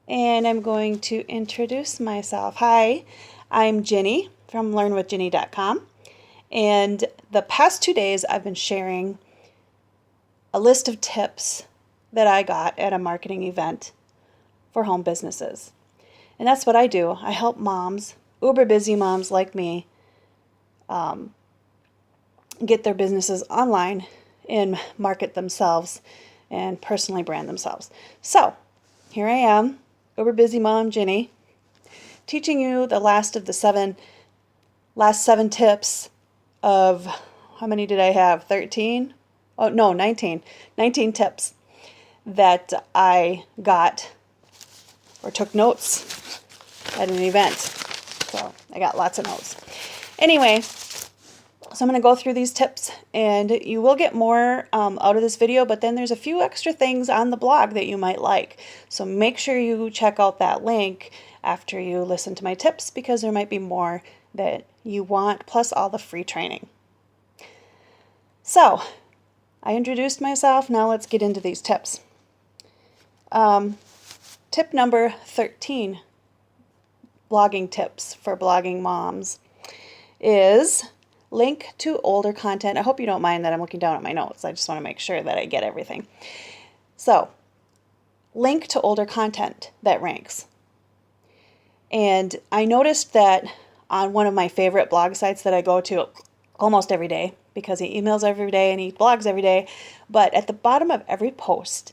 and I'm going to introduce myself. Hi, I'm Ginny from LearnWithGinny.com, and the past 2 days I've been sharing a list of tips that I got at a marketing event for home businesses. And that's what I do. I help moms, uber busy moms like me, get their businesses online and market themselves and personally brand themselves. So here I am, uber busy mom Ginny, teaching you the last 7 tips of, how many did I have? 13? Oh no, 19. 19 tips that I got or took notes at an event. So I got lots of notes. Anyway, so I'm going to go through these tips, and you will get more out of this video, but then there's a few extra things on the blog that you might like. So make sure you check out that link after you listen to my tips, because there might be more that you want, plus all the free training. So I introduced myself. Now let's get into these tips. Tip number 13, blogging tips for blogging moms, is link to older content. I hope you don't mind that I'm looking down at my notes. I just want to make sure that I get everything. So, link to older content that ranks. And I noticed that on one of my favorite blog sites that I go to almost every day, because he emails every day and he blogs every day, but at the bottom of every post,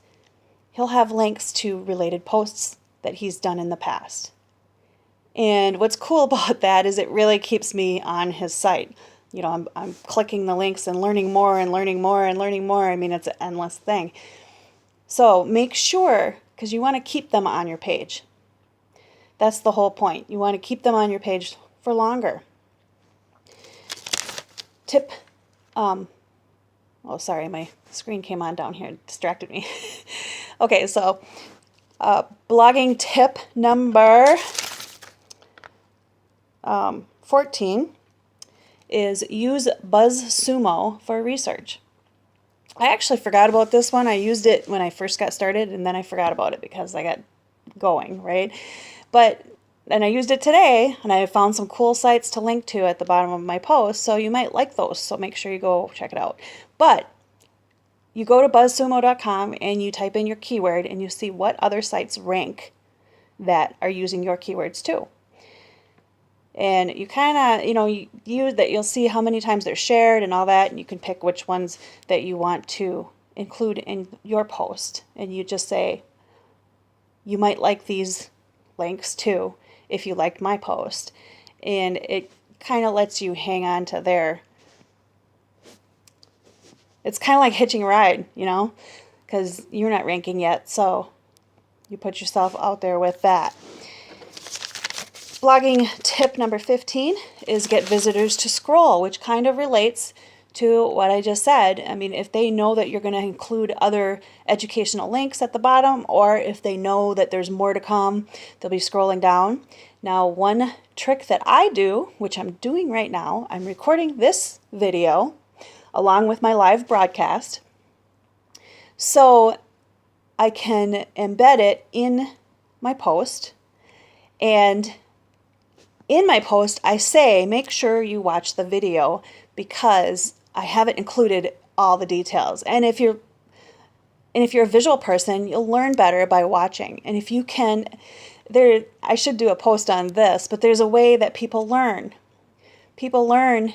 he'll have links to related posts that he's done in the past. And what's cool about that is it really keeps me on his site. You know, I'm clicking the links and learning more and learning more and learning more. I mean, it's an endless thing. So make sure, because you want to keep them on your page. That's the whole point. You want to keep them on your page for longer. Tip, oh, sorry, my screen came on down here. It distracted me. Okay, so blogging tip number 14 is use BuzzSumo for research. I actually forgot about this one. I used it when I first got started, and then I forgot about it because I got going, right? And I used it today, and I found some cool sites to link to at the bottom of my post, so you might like those, so make sure you go check it out. But you go to BuzzSumo.com and you type in your keyword, and you see what other sites rank that are using your keywords too. And you kind of, you use that, you'll see how many times they're shared and all that, and you can pick which ones that you want to include in your post. And you just say, you might like these links too if you liked my post. And it kind of lets you hang on to their, it's kind of like hitching a ride, because you're not ranking yet, so you put yourself out there with that. Blogging tip number 15 is get visitors to scroll, which kind of relates to what I just said. I mean, if they know that you're going to include other educational links at the bottom, or if they know that there's more to come, they'll be scrolling down. Now, one trick that I do, which I'm doing right now, I'm recording this video along with my live broadcast, so I can embed it in my post. And in my post, I say, make sure you watch the video, because I haven't included all the details. And if you're a visual person, you'll learn better by watching. And if you can, I should do a post on this, but there's a way that people learn. People learn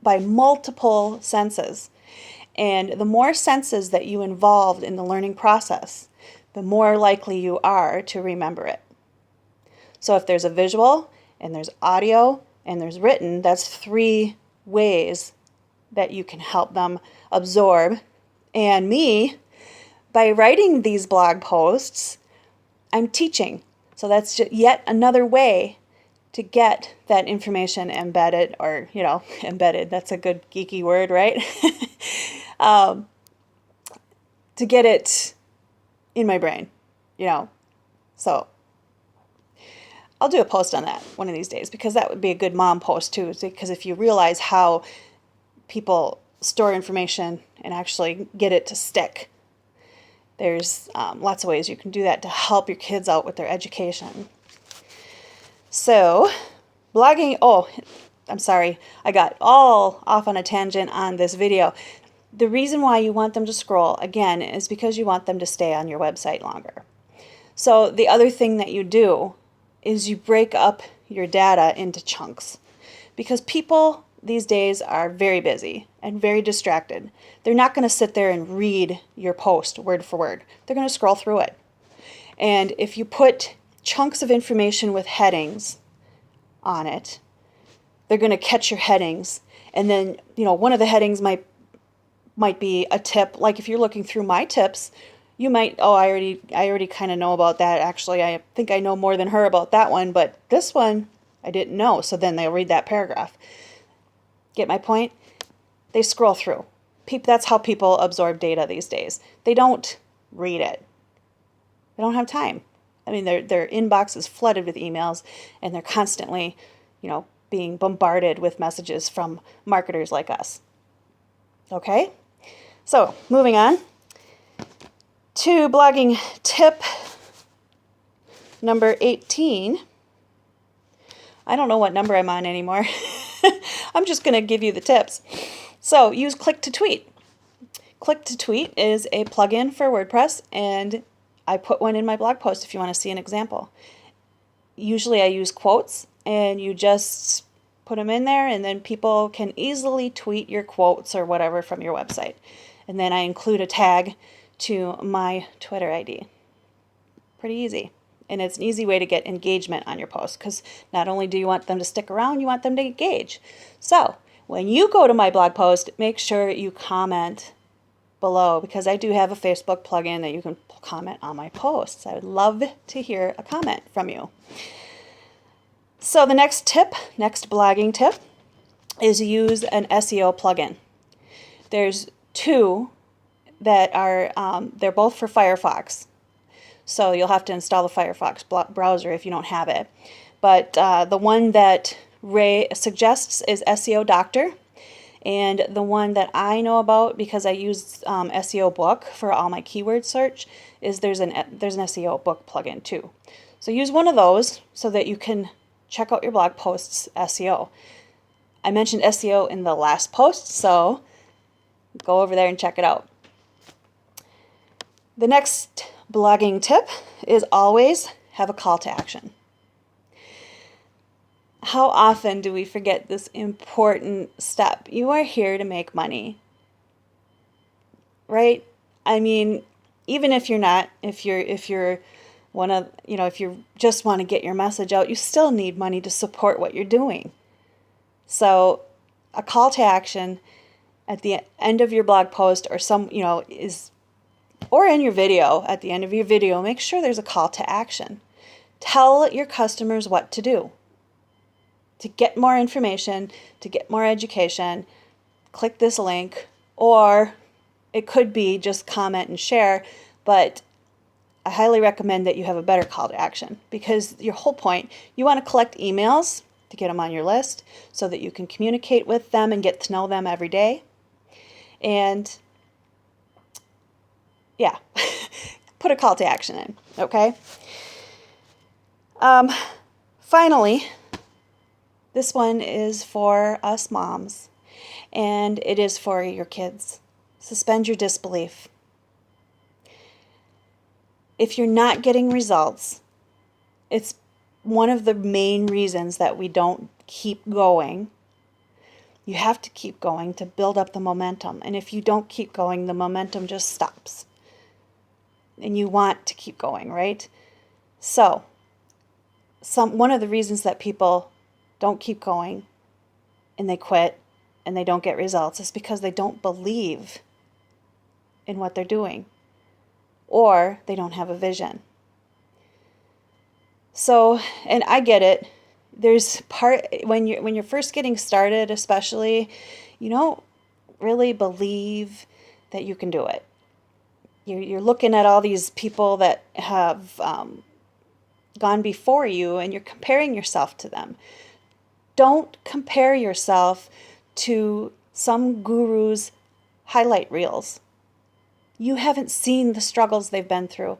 by multiple senses. And the more senses that you involved in the learning process, the more likely you are to remember it. So if there's a visual, and there's audio, and there's written, that's 3 ways that you can help them absorb. And me, by writing these blog posts, I'm teaching. So that's just yet another way to get that information embedded, or, embedded, that's a good geeky word, right? To get it in my brain, So I'll do a post on that one of these days, because that would be a good mom post too, because if you realize how people store information and actually get it to stick, There's lots of ways you can do that to help your kids out with their education. So, blogging, oh, I'm sorry, I got all off on a tangent on this video. The reason why you want them to scroll, again, is because you want them to stay on your website longer. So the other thing that you do is you break up your data into chunks, because people these days are very busy and very distracted. They're not going to sit there and read your post word for word. They're going to scroll through it. And if you put chunks of information with headings on it, they're going to catch your headings. And then, one of the headings might be a tip. Like if you're looking through my tips, you might, I already kind of know about that. Actually, I think I know more than her about that one, but this one I didn't know. So then they'll read that paragraph. Get my point? They scroll through. That's how people absorb data these days. They don't read it. They don't have time. I mean, their inbox is flooded with emails, and they're constantly, being bombarded with messages from marketers like us. Okay? So, moving on to blogging tip number 18. I don't know what number I'm on anymore. I'm just going to give you the tips. So use Click to Tweet. Click to Tweet is a plugin for WordPress, and I put one in my blog post if you want to see an example. Usually I use quotes, and you just put them in there, and then people can easily tweet your quotes or whatever from your website. And then I include a tag to my Twitter ID. Pretty easy. And it's an easy way to get engagement on your post, because not only do you want them to stick around, you want them to engage. So when you go to my blog post, make sure you comment below, because I do have a Facebook plugin that you can comment on my posts. I would love to hear a comment from you. So the next blogging tip, is use an SEO plugin. There's two that are, they're both for Firefox. So you'll have to install the Firefox browser if you don't have it. But the one that Ray suggests is SEO Doctor. And the one that I know about, because I use SEO Book for all my keyword search, is there's an SEO Book plugin too. So use one of those so that you can check out your blog posts SEO. I mentioned SEO in the last post, so go over there and check it out. The next blogging tip is always have a call to action. How often do we forget this important step? You are here to make money, right? I mean, even if you're not, if you just want to get your message out, you still need money to support what you're doing. So a call to action at the end of your blog post, or or in your video, at the end of your video, make sure there's a call to action. Tell your customers what to do. To get more information, to get more education, click this link, or it could be just comment and share, but I highly recommend that you have a better call to action, because your whole point, you want to collect emails to get them on your list so that you can communicate with them and get to know them every day. And yeah, put a call to action in, okay? Finally, this one is for us moms, and it is for your kids. Suspend your disbelief. If you're not getting results, it's one of the main reasons that we don't keep going. You have to keep going to build up the momentum. And if you don't keep going, the momentum just stops. And you want to keep going, right? So, one of the reasons that people don't keep going and they quit and they don't get results is because they don't believe in what they're doing, or they don't have a vision. So, and I get it. There's when you're first getting started, especially, you don't really believe that you can do it. You're looking at all these people that have gone before you, and you're comparing yourself to them. Don't compare yourself to some guru's highlight reels. You haven't seen the struggles they've been through.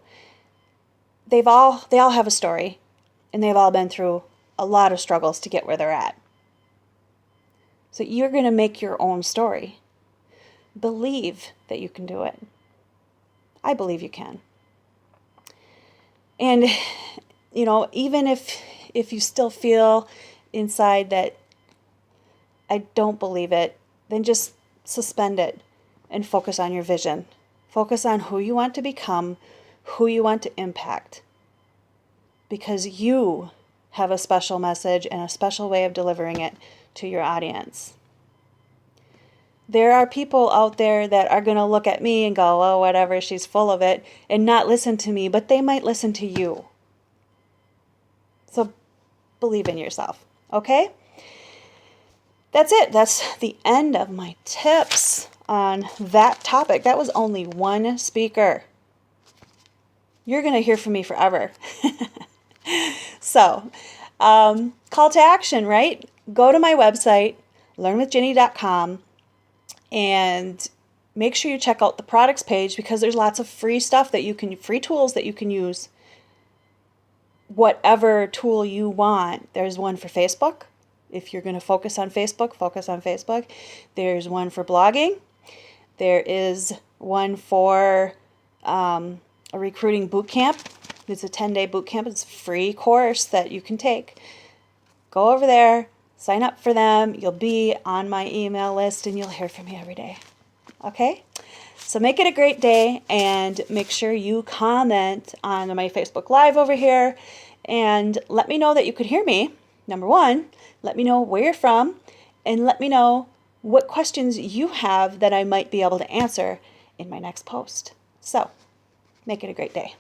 They all have a story, and they've all been through a lot of struggles to get where they're at. So you're going to make your own story. Believe that you can do it. I believe you can. And, even if you still feel inside that I don't believe it, then just suspend it and focus on your vision. Focus on who you want to become, who you want to impact. Because you have a special message and a special way of delivering it to your audience. There are people out there that are going to look at me and go, oh, whatever, she's full of it, and not listen to me, but they might listen to you. So believe in yourself, okay? That's it. That's the end of my tips on that topic. That was only one speaker. You're going to hear from me forever. So, call to action, right? Go to my website, LearnWithGinny.com, and make sure you check out the products page because there's lots of free stuff free tools that you can use. Whatever tool you want. There's one for Facebook. If you're going to focus on Facebook, focus on Facebook. There's one for blogging. There is one for a recruiting boot camp. It's a 10-day boot camp. It's a free course that you can take. Go over there, sign up for them. You'll be on my email list and you'll hear from me every day. Okay? So make it a great day and make sure you comment on my Facebook Live over here and let me know that you could hear me. Number one, let me know where you're from and let me know what questions you have that I might be able to answer in my next post. So make it a great day.